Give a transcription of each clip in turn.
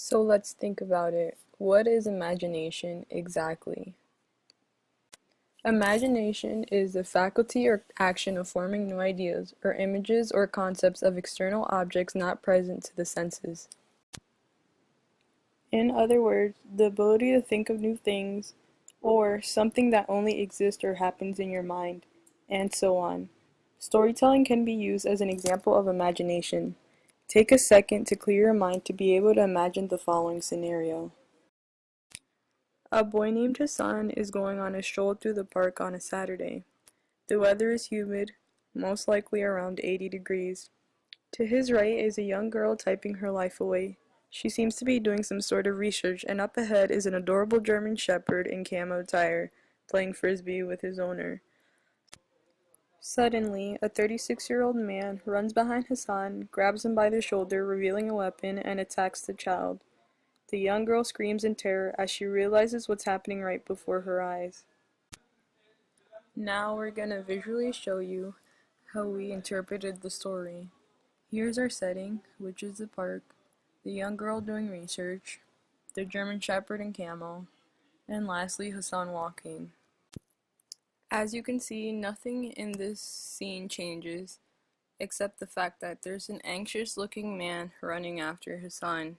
So let's think about it. What is imagination exactly? Imagination is the faculty or action of forming new ideas, or images or concepts of external objects not present to the senses. In other words, the ability to think of new things, or something that only exists or happens in your mind, and so on. Storytelling can be used as an example of imagination. Take a second to clear your mind to be able to imagine the following scenario. A boy named Hassan is going on a stroll through the park on a Saturday. The weather is humid, most likely around 80 degrees. To his right is a young girl typing her life away. She seems to be doing some sort of research, and up ahead is an adorable German Shepherd in camo attire, playing frisbee with his owner. Suddenly, a 36-year-old man runs behind Hassan, grabs him by the shoulder, revealing a weapon, and attacks the child. The young girl screams in terror as she realizes what's happening right before her eyes. Now we're gonna visually show you how we interpreted the story. Here's our setting, which is the park, the young girl doing research, the German Shepherd in camo, and lastly Hassan walking. As you can see, nothing in this scene changes, except the fact that there's an anxious looking man running after Hassan.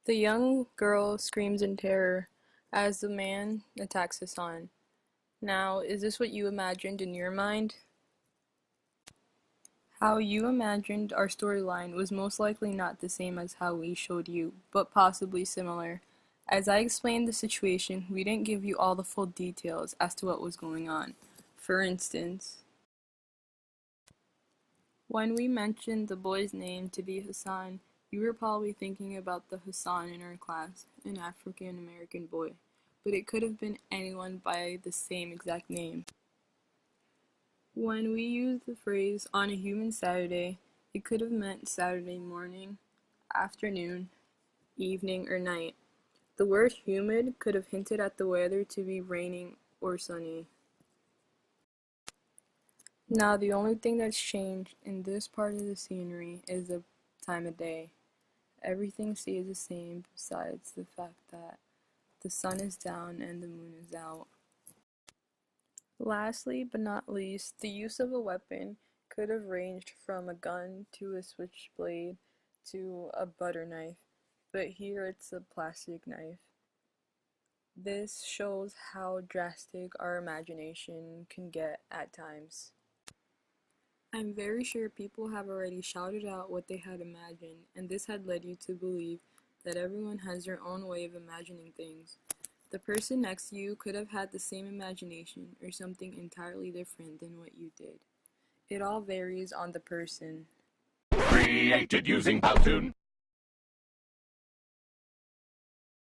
The young girl screams in terror as the man attacks Hassan. Now, is this what you imagined in your mind? How you imagined our storyline was most likely not the same as how we showed you, but possibly similar. As I explained the situation, we didn't give you all the full details as to what was going on. For instance, when we mentioned the boy's name to be Hassan, you were probably thinking about the Hassan in our class, an African American boy, but it could have been anyone by the same exact name. When we used the phrase on a human Saturday, it could have meant Saturday morning, afternoon, evening, or night. The word humid could have hinted at the weather to be raining or sunny. Now, the only thing that's changed in this part of the scenery is the time of day. Everything stays the same besides the fact that the sun is down and the moon is out. Lastly, but not least, the use of a weapon could have ranged from a gun to a switchblade to a butter knife, but here it's a plastic knife. This shows how drastic our imagination can get at times. I'm very sure people have already shouted out what they had imagined, and this had led you to believe that everyone has their own way of imagining things. The person next to you could have had the same imagination or something entirely different than what you did. It all varies on the person. Created using Powtoon.